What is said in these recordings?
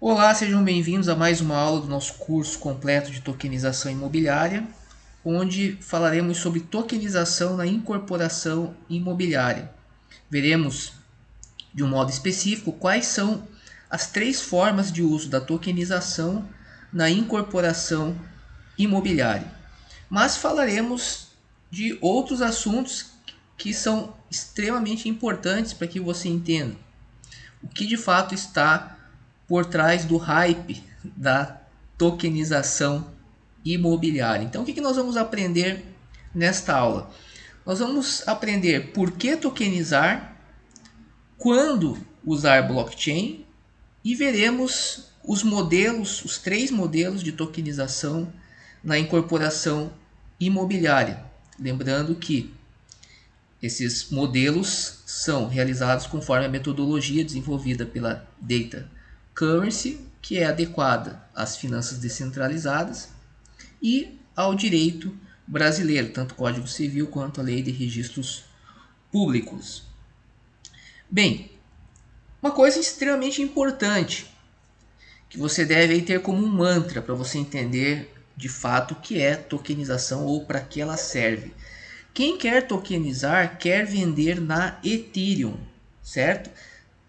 Olá, sejam bem-vindos a mais uma aula do nosso curso completo de tokenização imobiliária, onde falaremos sobre tokenização na incorporação imobiliária. Veremos de um modo específico quais são as três formas de uso da tokenização na incorporação imobiliária. Mas falaremos de outros assuntos que são extremamente importantes para que você entenda o que de fato está por trás do hype da tokenização imobiliária. Então, o que nós vamos aprender nesta aula? Nós vamos aprender por que tokenizar, quando usar blockchain e veremos os modelos, os três modelos de tokenização na incorporação imobiliária. Lembrando que esses modelos são realizados conforme a metodologia desenvolvida pela Data Currency, que é adequada às finanças descentralizadas e ao direito brasileiro, tanto o Código Civil quanto a Lei de Registros Públicos. Bem, uma coisa extremamente importante que você deve ter como um mantra para você entender de fato o que é tokenização ou para que ela serve. Quem quer tokenizar quer vender na Ethereum, certo?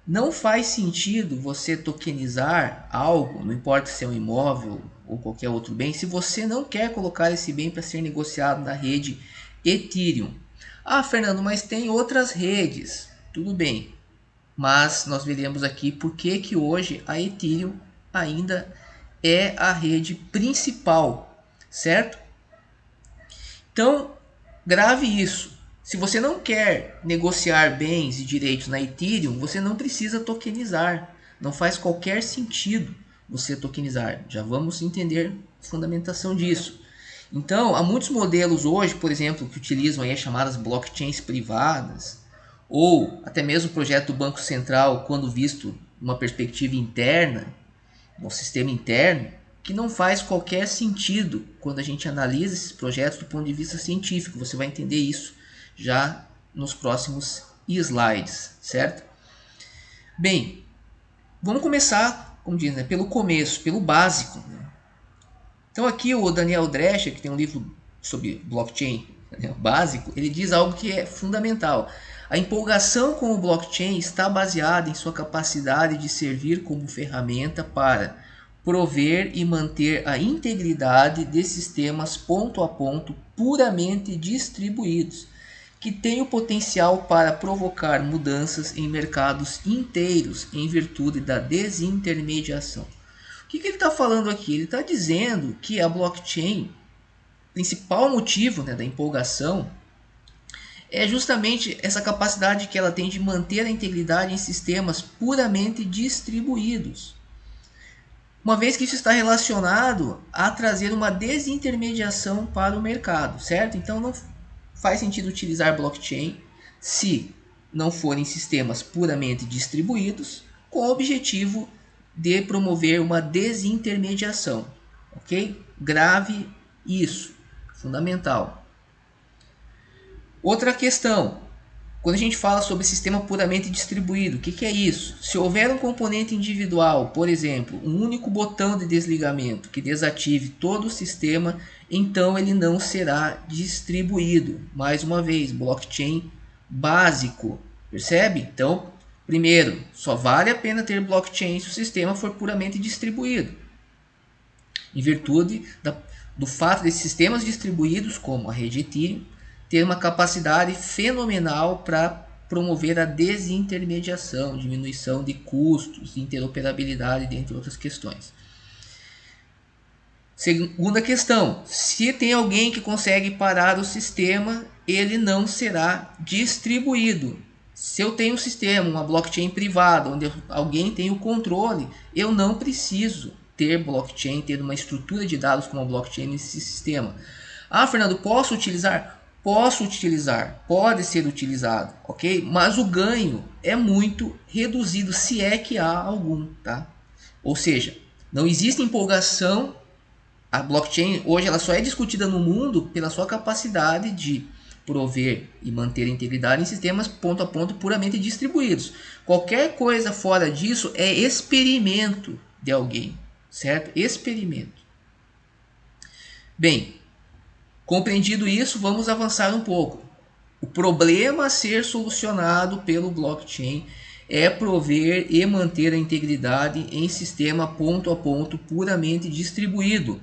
Não faz sentido você tokenizar algo, não importa se é um imóvel ou qualquer outro bem, se você não quer colocar esse bem para ser negociado na rede Ethereum. Ah, Fernando, mas tem outras redes. Tudo bem, mas nós veremos aqui por que hoje a Ethereum ainda é a rede principal, certo? Então, grave isso. Se você não quer negociar bens e direitos na Ethereum, você não precisa tokenizar. Não faz qualquer sentido você tokenizar. Já vamos entender a fundamentação disso. Então, há muitos modelos hoje, por exemplo, que utilizam aí as chamadas blockchains privadas, ou até mesmo o projeto do Banco Central, quando visto uma perspectiva interna, no sistema interno, que não faz qualquer sentido quando a gente analisa esses projetos do ponto de vista científico. Você vai entender isso já nos próximos slides, certo? Bem, vamos começar, como diz, né, pelo começo, pelo básico. Né? Então aqui o Daniel Drescher, que tem um livro sobre blockchain, né, básico, ele diz algo que é fundamental. A empolgação com o blockchain está baseada em sua capacidade de servir como ferramenta para prover e manter a integridade de sistemas ponto a ponto puramente distribuídos, que têm o potencial para provocar mudanças em mercados inteiros em virtude da desintermediação. O que ele está falando aqui? Ele está dizendo que a blockchain, principal motivo, né, da empolgação, é justamente essa capacidade que ela tem de manter a integridade em sistemas puramente distribuídos. Uma vez que isso está relacionado a trazer uma desintermediação para o mercado, certo? Então não faz sentido utilizar blockchain se não forem sistemas puramente distribuídos, com o objetivo de promover uma desintermediação, ok? Grave isso, fundamental. Outra questão, quando a gente fala sobre sistema puramente distribuído, o que é isso? Se houver um componente individual, por exemplo, um único botão de desligamento que desative todo o sistema, então ele não será distribuído. Mais uma vez, blockchain básico, percebe? Então, primeiro, só vale a pena ter blockchain se o sistema for puramente distribuído. Em virtude do fato desses sistemas distribuídos, como a rede Ethereum, ter uma capacidade fenomenal para promover a desintermediação, diminuição de custos, interoperabilidade, dentre outras questões. Segunda questão, se tem alguém que consegue parar o sistema, ele não será distribuído. Se eu tenho um sistema, uma blockchain privada, onde alguém tem o controle, eu não preciso ter blockchain, ter uma estrutura de dados como a blockchain nesse sistema. Ah, Fernando, posso utilizar? Posso utilizar, pode ser utilizado, ok? Mas o ganho é muito reduzido, se é que há algum, tá? Ou seja, não existe empolgação. A blockchain hoje ela só é discutida no mundo pela sua capacidade de prover e manter a integridade em sistemas ponto a ponto puramente distribuídos. Qualquer coisa fora disso é experimento, de alguém, certo? Experimento. Bem, compreendido isso, vamos avançar um pouco. O problema a ser solucionado pelo blockchain é prover e manter a integridade em sistema ponto a ponto puramente distribuído,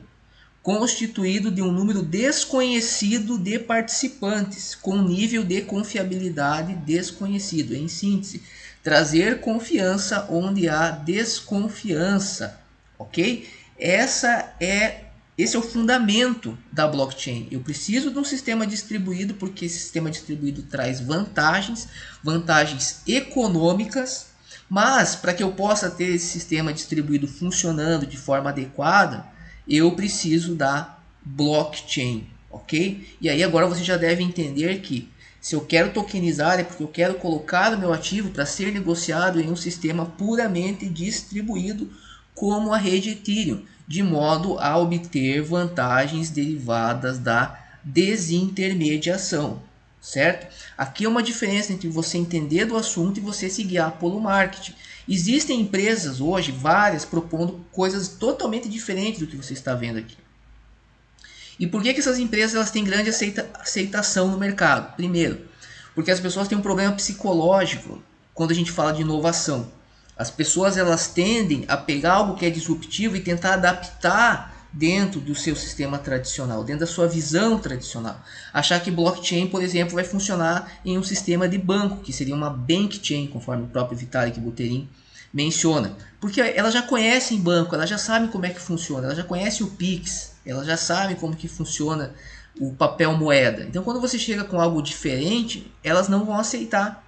constituído de um número desconhecido de participantes, com nível de confiabilidade desconhecido. Em síntese, trazer confiança onde há desconfiança, ok? Esse é o fundamento da blockchain. Eu preciso de um sistema distribuído porque esse sistema distribuído traz vantagens econômicas, mas para que eu possa ter esse sistema distribuído funcionando de forma adequada, eu preciso da blockchain, ok? E aí agora você já deve entender que se eu quero tokenizar é porque eu quero colocar o meu ativo para ser negociado em um sistema puramente distribuído como a rede Ethereum, de modo a obter vantagens derivadas da desintermediação, certo? Aqui é uma diferença entre você entender do assunto e você se guiar pelo marketing. Existem empresas hoje, várias, propondo coisas totalmente diferentes do que você está vendo aqui. E por que essas empresas elas têm grande aceitação no mercado? Primeiro, porque as pessoas têm um problema psicológico quando a gente fala de inovação. As pessoas elas tendem a pegar algo que é disruptivo e tentar adaptar dentro do seu sistema tradicional, dentro da sua visão tradicional. Achar que blockchain, por exemplo, vai funcionar em um sistema de banco, que seria uma bank chain, conforme o próprio Vitalik Buterin menciona. Porque elas já conhecem banco, elas já sabem como é que funciona, elas já conhecem o Pix, elas já sabem como que funciona o papel moeda. Então quando você chega com algo diferente, elas não vão aceitar.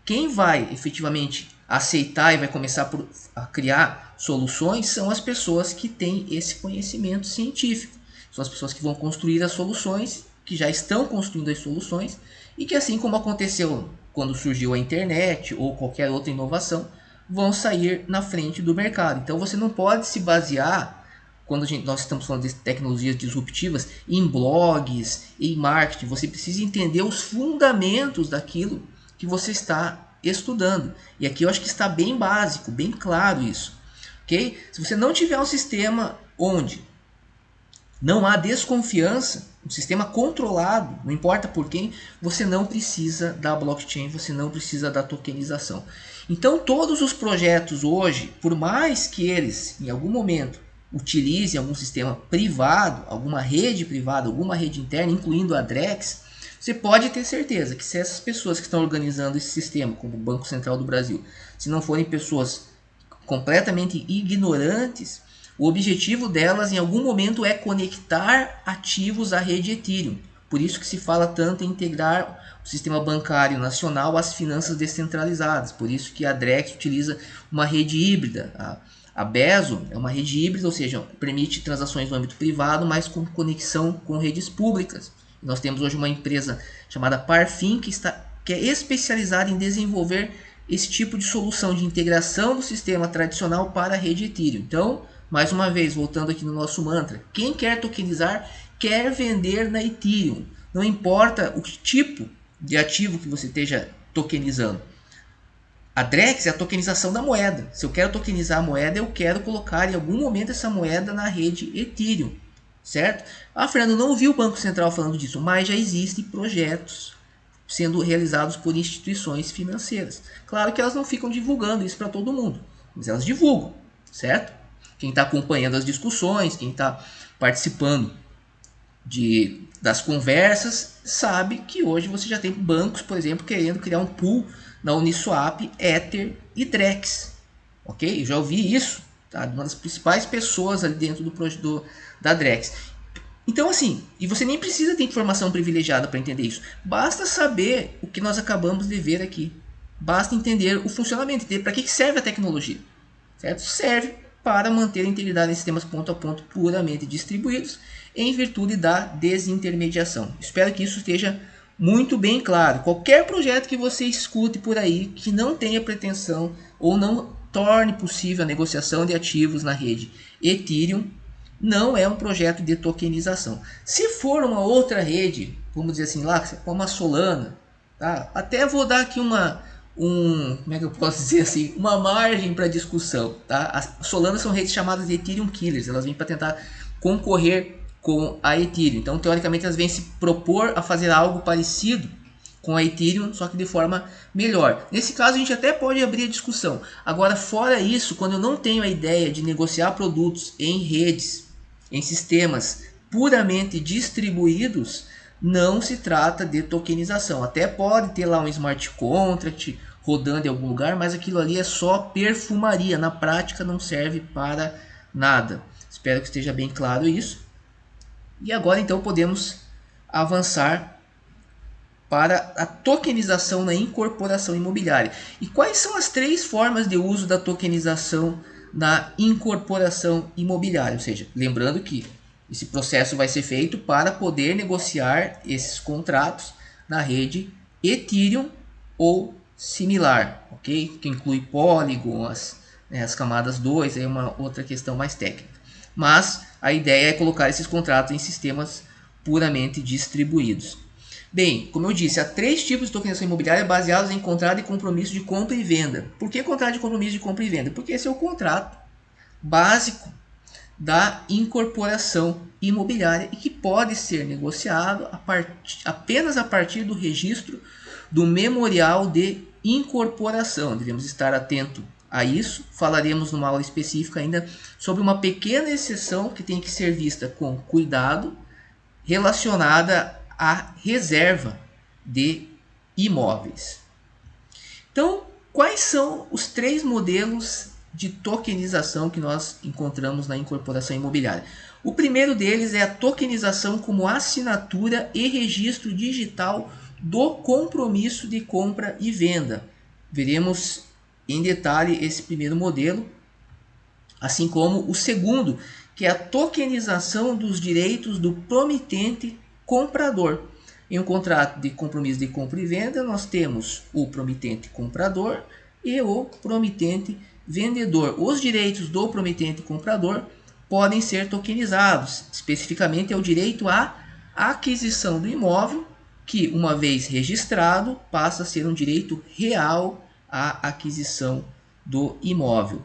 Quem vai efetivamente aceitar e vai começar a criar soluções são as pessoas que têm esse conhecimento científico. São as pessoas que vão construir as soluções, que já estão construindo as soluções e que, assim como aconteceu quando surgiu a internet ou qualquer outra inovação, vão sair na frente do mercado. Então você não pode se basear, quando nós estamos falando de tecnologias disruptivas, em blogs, em marketing. Você precisa entender os fundamentos daquilo que você está estudando. E aqui eu acho que está bem básico, bem claro isso. Okay? Se você não tiver um sistema onde não há desconfiança, um sistema controlado, não importa por quem, você não precisa da blockchain, você não precisa da tokenização. Então todos os projetos hoje, por mais que eles em algum momento utilizem algum sistema privado, alguma rede privada, alguma rede interna, incluindo a Drex, você pode ter certeza que se essas pessoas que estão organizando esse sistema, como o Banco Central do Brasil, se não forem pessoas completamente ignorantes, o objetivo delas em algum momento é conectar ativos à rede Ethereum. Por isso que se fala tanto em integrar o sistema bancário nacional às finanças descentralizadas. Por isso que a Drex utiliza uma rede híbrida. A Bezo é uma rede híbrida, ou seja, permite transações no âmbito privado, mas com conexão com redes públicas. Nós temos hoje uma empresa chamada Parfin que é especializada em desenvolver esse tipo de solução de integração do sistema tradicional para a rede Ethereum. Então, mais uma vez, voltando aqui no nosso mantra, quem quer tokenizar, quer vender na Ethereum. Não importa o tipo de ativo que você esteja tokenizando. A Drex é a tokenização da moeda. Se eu quero tokenizar a moeda, eu quero colocar em algum momento essa moeda na rede Ethereum. Certo? Fernando, não ouvi o Banco Central falando disso, mas já existem projetos sendo realizados por instituições financeiras. Claro que elas não ficam divulgando isso para todo mundo, mas elas divulgam, certo? Quem está acompanhando as discussões, quem está participando das conversas, sabe que hoje você já tem bancos, por exemplo, querendo criar um pool na Uniswap, Ether e Drex. Ok? Eu já ouvi isso, tá? Uma das principais pessoas ali dentro do projeto da Drex. Então assim, e você nem precisa ter informação privilegiada para entender isso. Basta saber o que nós acabamos de ver aqui. Basta entender o funcionamento, entender para que serve a tecnologia. Certo? Serve para manter a integridade em sistemas ponto a ponto puramente distribuídos em virtude da desintermediação. Espero que isso esteja muito bem claro. Qualquer projeto que você escute por aí que não tenha pretensão ou não torne possível a negociação de ativos na rede Ethereum, não é um projeto de tokenização. Se for uma outra rede, vamos dizer assim, lá, como a Solana, tá? Até vou dar aqui como é que eu posso dizer assim, uma margem para discussão, tá? As Solanas são redes chamadas de Ethereum Killers, elas vêm para tentar concorrer com a Ethereum. Então, teoricamente, elas vêm se propor a fazer algo parecido com a Ethereum, só que de forma melhor. Nesse caso, a gente até pode abrir a discussão. Agora, fora isso, quando eu não tenho a ideia de negociar produtos em redes, em sistemas puramente distribuídos, não se trata de tokenização. Até pode ter lá um smart contract rodando em algum lugar, mas aquilo ali é só perfumaria. Na prática, não serve para nada. Espero que esteja bem claro isso. E agora, então, podemos avançar para a tokenização na incorporação imobiliária. E quais são as 3 formas de uso da tokenização na incorporação imobiliária? Ou seja, lembrando que esse processo vai ser feito para poder negociar esses contratos na rede Ethereum ou similar, ok? Que inclui Polygon, as camadas 2, é uma outra questão mais técnica. Mas a ideia é colocar esses contratos em sistemas puramente distribuídos. Bem, como eu disse, há 3 tipos de tokenização imobiliária baseados em contrato e compromisso de compra e venda. Por que contrato de compromisso de compra e venda? Porque esse é o contrato básico da incorporação imobiliária e que pode ser negociado apenas a partir do registro do memorial de incorporação. Devemos estar atento a isso. Falaremos numa aula específica ainda sobre uma pequena exceção que tem que ser vista com cuidado, relacionada à reserva de imóveis. Então, quais são os 3 modelos de tokenização que nós encontramos na incorporação imobiliária? O primeiro deles é a tokenização como assinatura e registro digital do compromisso de compra e venda. Veremos em detalhe esse primeiro modelo, assim como o segundo, que é a tokenização dos direitos do promitente comprador. Em um contrato de compromisso de compra e venda, nós temos o promitente comprador e o promitente vendedor. Os direitos do promitente comprador podem ser tokenizados. Especificamente é o direito à aquisição do imóvel, que uma vez registrado passa a ser um direito real à aquisição do imóvel.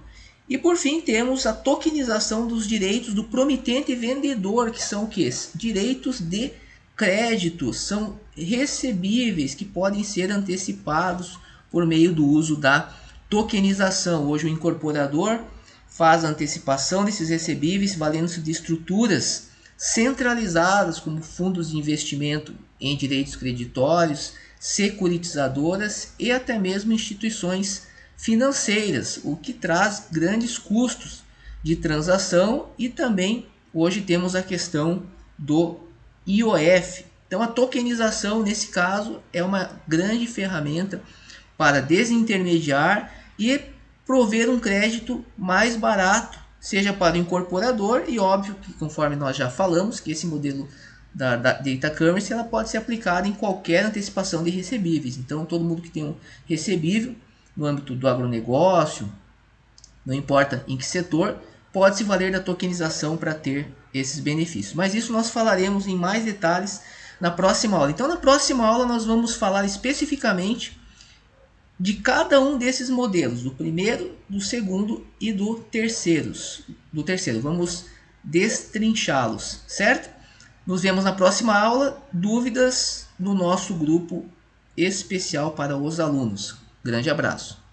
E por fim temos a tokenização dos direitos do promitente vendedor, que são o que? Direitos de crédito, são recebíveis que podem ser antecipados por meio do uso da tokenização. Hoje o incorporador faz a antecipação desses recebíveis valendo-se de estruturas centralizadas como fundos de investimento em direitos creditórios, securitizadoras e até mesmo instituições financeiras, o que traz grandes custos de transação. E também hoje temos a questão do IOF. Então a tokenização nesse caso é uma grande ferramenta para desintermediar e prover um crédito mais barato, seja para o incorporador, e óbvio que, conforme nós já falamos, que esse modelo da Data Currency ela pode ser aplicada em qualquer antecipação de recebíveis. Então todo mundo que tem um recebível no âmbito do agronegócio, não importa em que setor, pode se valer da tokenização para ter esses benefícios. Mas isso nós falaremos em mais detalhes na próxima aula. Então na próxima aula nós vamos falar especificamente de cada um desses modelos, do primeiro, do segundo e do terceiro. Vamos destrinchá-los, certo? Nos vemos na próxima aula. Dúvidas no nosso grupo especial para os alunos. Grande abraço.